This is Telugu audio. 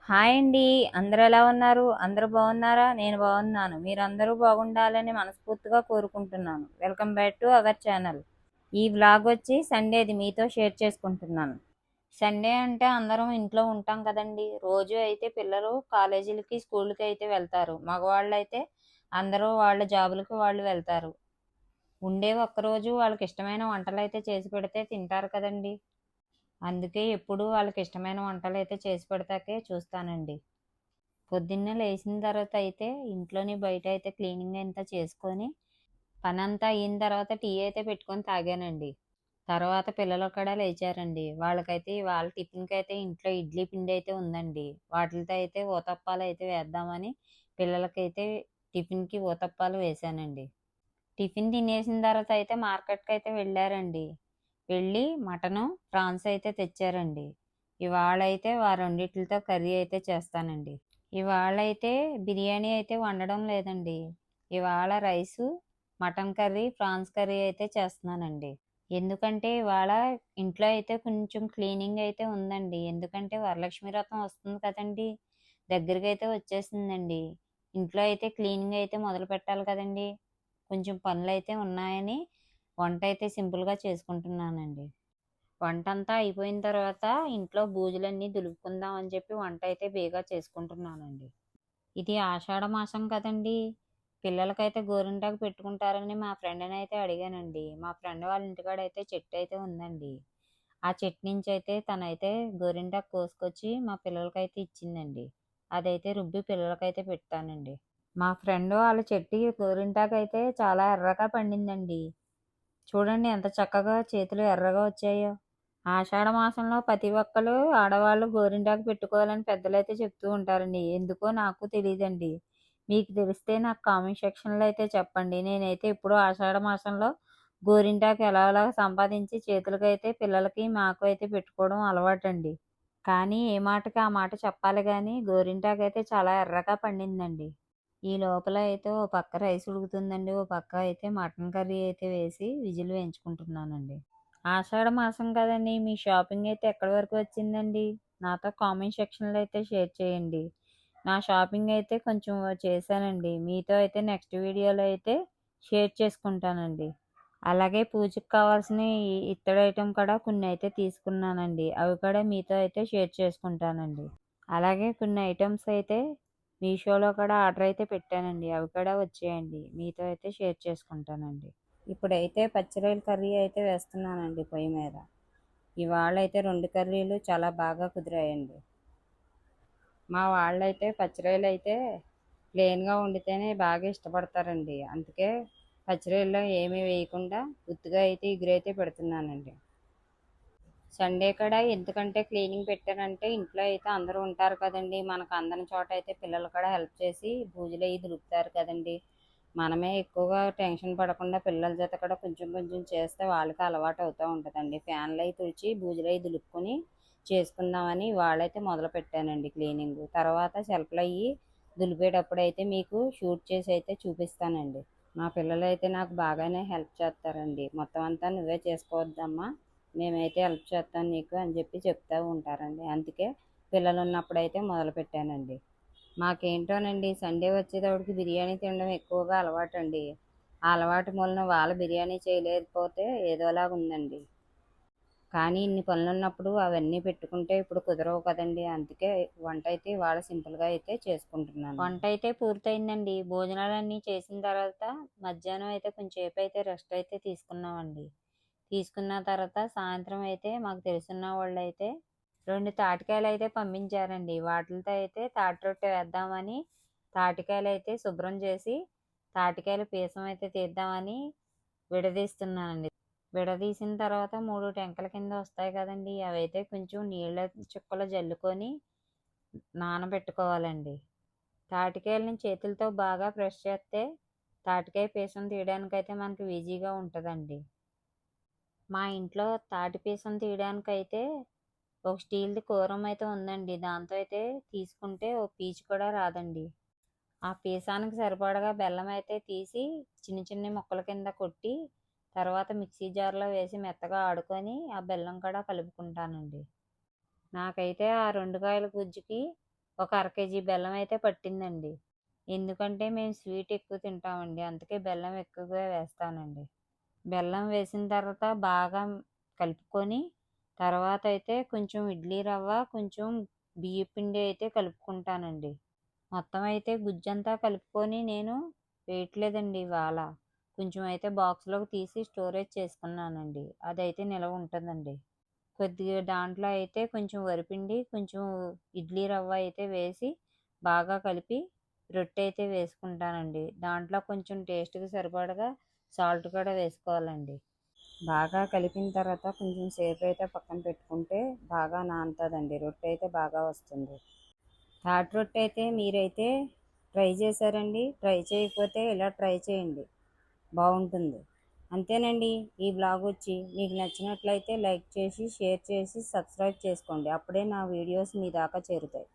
హాయ్ అండి. అందరూ ఎలా ఉన్నారు? అందరూ బాగున్నారా? నేను బాగున్నాను. మీరందరూ బాగుండాలని మనస్ఫూర్తిగా కోరుకుంటున్నాను. Welcome back to our channel. ఈ వ్లాగ్ వచ్చి సండేది మీతో షేర్ చేసుకుంటున్నాను. సండే అంటే అందరం ఇంట్లో ఉంటాం కదండి. రోజు అయితే పిల్లలు కాలేజీలకి స్కూళ్ళకి అయితే వెళ్తారు. మగవాళ్ళు అయితే అందరూ వాళ్ళ జాబులకి వాళ్ళు వెళ్తారు. ఉండే ఒక్కరోజు వాళ్ళకి ఇష్టమైన వంటలు అయితే చేసి పెడితే తింటారు కదండి. అందుకే ఎప్పుడు వాళ్ళకి ఇష్టమైన వంటలు అయితే చేసి పెడతాకే చూస్తానండి. పొద్దున్నే లేచిన తర్వాత అయితే ఇంట్లోని బయట అయితే క్లీనింగ్ అంతా చేసుకొని పనంతా అయిన తర్వాత టీ అయితే పెట్టుకొని తాగానండి. తర్వాత పిల్లలు కూడా లేచారండి. వాళ్ళకైతే వాళ్ళ టిఫిన్కి అయితే ఇంట్లో ఇడ్లీ పిండి అయితే ఉందండి. వాటితో అయితే ఊతప్పాలు అయితే వేద్దామని పిల్లలకైతే టిఫిన్కి ఊతప్పాలు వేశానండి. టిఫిన్ తినేసిన తర్వాత అయితే మార్కెట్కి అయితే వెళ్ళారండి. వెళ్ళి మటను ప్రాన్స్ అయితే తెచ్చారండి. ఇవాళ అయితే రెండిట్లతో కర్రీ అయితే చేస్తానండి. ఇవాళ అయితే బిర్యానీ అయితే వండడం లేదండి. ఇవాళ rice, mutton curry, prawns curry అయితే చేస్తున్నానండి. ఎందుకంటే ఇవాళ ఇంట్లో అయితే కొంచెం క్లీనింగ్ అయితే ఉందండి. ఎందుకంటే వరలక్ష్మి వ్రతం వస్తుంది కదండి. దగ్గరికి అయితే వచ్చేసిందండి. ఇంట్లో అయితే క్లీనింగ్ అయితే మొదలు పెట్టాలి కదండి. కొంచెం పనులు అయితే ఉన్నాయని వంట అయితే సింపుల్గా చేసుకుంటున్నానండి. వంట అంతా అయిపోయిన తర్వాత ఇంట్లో బూజులన్నీ దులుపుకుందాం అని చెప్పి వంట అయితే బేగా చేసుకుంటున్నానండి. ఇది ఆషాఢ మాసం కదండి. పిల్లలకైతే గోరింటాకు పెట్టుకుంటారని మా ఫ్రెండ్ని అయితే అడిగానండి. మా ఫ్రెండ్ వాళ్ళ ఇంటికాడ అయితే చెట్టు అయితే ఉందండి. ఆ చెట్టు నుంచి అయితే తనైతే గోరింటాకు కోసుకొచ్చి మా పిల్లలకైతే ఇచ్చిందండి. అదైతే రుబ్బి పిల్లలకైతే పెట్టానండి. మా ఫ్రెండ్ వాళ్ళ చెట్టు గోరింటాకు అయితే చాలా ఎర్రగా పండిందండి. చూడండి ఎంత చక్కగా చేతులు ఎర్రగా వచ్చాయో. ఆషాఢ మాసంలో ప్రతి ఒక్కరు ఆడవాళ్ళు గోరింటాకు పెట్టుకోవాలని పెద్దలైతే చెప్తూ ఉంటారండి. ఎందుకో నాకు తెలియదండి. మీకు తెలిస్తే నాకు కామెంట్ సెక్షన్లో అయితే చెప్పండి. నేనైతే ఎప్పుడూ ఆషాఢ మాసంలో గోరింటాకు ఎలా సంపాదించి చేతులకైతే పిల్లలకి మాకు అయితే పెట్టుకోవడం అలవాటండి. కానీ ఏ మాటకి ఆ మాట చెప్పాలి కానీ గోరింటాకు అయితే చాలా ఎర్రగా పండిందండి. ఈ లోపల అయితే ఓ పక్క రైస్ ఉడుకుతుందండి. ఓ పక్క అయితే మటన్ కర్రీ అయితే వేసి విజిల్ వేయించుకుంటున్నానండి. ఆషాఢ మాసం కదండి. మీ షాపింగ్ అయితే ఎక్కడి వరకు వచ్చిందండి? నాతో కామెంట్ సెక్షన్లో అయితే షేర్ చేయండి. నా షాపింగ్ అయితే కొంచెం చేశానండి. మీతో అయితే నెక్స్ట్ వీడియోలో అయితే షేర్ చేసుకుంటానండి. అలాగే పూజకు కావాల్సిన ఇత్తడి ఐటెం కూడా కొన్ని అయితే తీసుకున్నానండి. అవి కూడా మీతో అయితే షేర్ చేసుకుంటానండి. అలాగే కొన్ని ఐటమ్స్ అయితే మీషోలో కూడా ఆర్డర్ అయితే పెట్టానండి. అవి కూడా వచ్చేయండి. మీతో అయితే షేర్ చేసుకుంటానండి. ఇప్పుడైతే పచ్చిరొయ్యల కర్రీ అయితే వేస్తున్నానండి పొయ్యి మీద. ఇవాళ అయితే 2 కర్రీలు చాలా బాగా కుదిరాయండి. మా వాళ్ళైతే పచ్చిరొయ్యలు అయితే ప్లెయిన్గా వండితేనే బాగా ఇష్టపడతారండి. అందుకే పచ్చిరొయ్యల్లో ఏమీ వేయకుండా ఉత్తిగా అయితే ఇగురైతే పెడుతున్నానండి. సండే కూడా ఎందుకంటే క్లీనింగ్ పెట్టానంటే ఇంట్లో అయితే అందరూ ఉంటారు కదండి. మనకు అందని చోట అయితే పిల్లలు కూడా హెల్ప్ చేసి బూజులు అవి దులుపుతారు కదండి. మనమే ఎక్కువగా టెన్షన్ పడకుండా పిల్లల చేత కూడా కొంచెం కొంచెం చేస్తే వాళ్ళకి అలవాటు అవుతూ ఉంటుందండి. ఫ్యాన్లు అవి తుడిచి బూజులు అవి దులుపుకొని చేసుకుందామని వాళ్ళైతే మొదలు పెట్టానండి క్లీనింగ్. తర్వాత సెల్ఫ్లు అవి దులిపేటప్పుడు అయితే మీకు షూట్ చేసి అయితే చూపిస్తానండి. మా పిల్లలు అయితే నాకు బాగానే హెల్ప్ చేస్తారండి. మొత్తం అంతా నువ్వే చేసుకోవద్దమ్మా, మేమైతే హెల్ప్ చేస్తాను నీకు అని చెప్పి చెప్తూ ఉంటారండి. అందుకే పిల్లలు ఉన్నప్పుడైతే మొదలుపెట్టానండి. మాకేంటోనండి సండే వచ్చేటప్పటికి బిర్యానీ తినడం ఎక్కువగా అలవాటండి. ఆ అలవాటు మూలన వాళ్ళు బిర్యానీ చేయలేకపోతే ఏదోలాగా ఉందండి. కానీ ఇన్ని పనులున్నప్పుడు అవన్నీ పెట్టుకుంటే ఇప్పుడు కుదరవు కదండి. అందుకే వంట అయితే ఇవాళ సింపుల్గా అయితే చేసుకుంటున్నాను. వంట అయితే పూర్తయిందండి. భోజనాలన్నీ చేసిన తర్వాత మధ్యాహ్నం అయితే కొంచెంసేపు అయితే రెస్ట్ అయితే తీసుకున్నామండి. తీసుకున్న తర్వాత సాయంత్రం అయితే మాకు తెలిసిన వాళ్ళు అయితే 2 తాటికాయలు అయితే పంపించారండి. వాటితో అయితే తాటి రొట్టె వేద్దామని తాటికాయలు అయితే శుభ్రం చేసి తాటికాయల పీసం అయితే తీద్దామని విడదీస్తున్నానండి. విడదీసిన తర్వాత 3 టెంకల కింద వస్తాయి కదండి. అవైతే కొంచెం నీళ్ళ చుక్కలు జల్లుకొని నానబెట్టుకోవాలండి. తాటికాయలని చేతులతో బాగా ప్రెస్ చేస్తే తాటికాయ పీసం తీయడానికైతే మనకి ఈజీగా ఉంటుందండి. మా ఇంట్లో తాటి పీసం తీయడానికైతే ఒక స్టీల్‌ది కూరం అయితే ఉందండి. దాంతో అయితే తీసుకుంటే ఓ పీచు కూడా రాదండి. ఆ పీసానికి సరిపడగా బెల్లం అయితే తీసి చిన్న చిన్న ముక్కల కింద కొట్టి తర్వాత మిక్సీ జార్‌లో వేసి మెత్తగా ఆడుకొని ఆ బెల్లం కూడా కలుపుకుంటానండి. నాకైతే ఆ 2 కాయల గుజ్జుకి ఒక అర కేజీ బెల్లం అయితే పట్టిందండి. ఎందుకంటే మేము స్వీట్ ఎక్కువ తింటామండి, అందుకే బెల్లం ఎక్కువగా వేస్తానండి. బెల్లం వేసిన తర్వాత బాగా కలుపుకొని తర్వాత అయితే కొంచెం ఇడ్లీ రవ్వ, కొంచెం బియ్య పిండి అయితే కలుపుకుంటానండి. మొత్తం అయితే గుజ్జంతా కలుపుకొని నేను వేయట్లేదండి ఇవాళ. కొంచెం అయితే బాక్స్లోకి తీసి స్టోరేజ్ చేసుకున్నానండి, అదైతే నిలవ ఉంటుందండి. కొద్దిగా దాంట్లో అయితే కొంచెం వరిపిండి, కొంచెం ఇడ్లీ రవ్వ అయితే వేసి బాగా కలిపి రొట్టె అయితే వేసుకుంటానండి. దాంట్లో కొంచెం టేస్ట్కి సరిపడగా సాల్ట్ కూడా వేసుకోవాలండి. బాగా కలిపిన తర్వాత కొంచెం సేపు అయితే పక్కన పెట్టుకుంటే బాగా నానుతుందండి, రొట్టె అయితే బాగా వస్తుంది. తాటి రొట్టె అయితే మీరైతే ట్రై చేశారండి? ట్రై చేయకపోతే ఇలా ట్రై చేయండి, బాగుంటుంది. అంతేనండి. ఈ బ్లాగ్ వచ్చి మీకు నచ్చినట్లయితే లైక్ చేసి, షేర్ చేసి, సబ్స్క్రైబ్ చేసుకోండి. అప్పుడే నా వీడియోస్ మీ దాకా చేరుతాయి.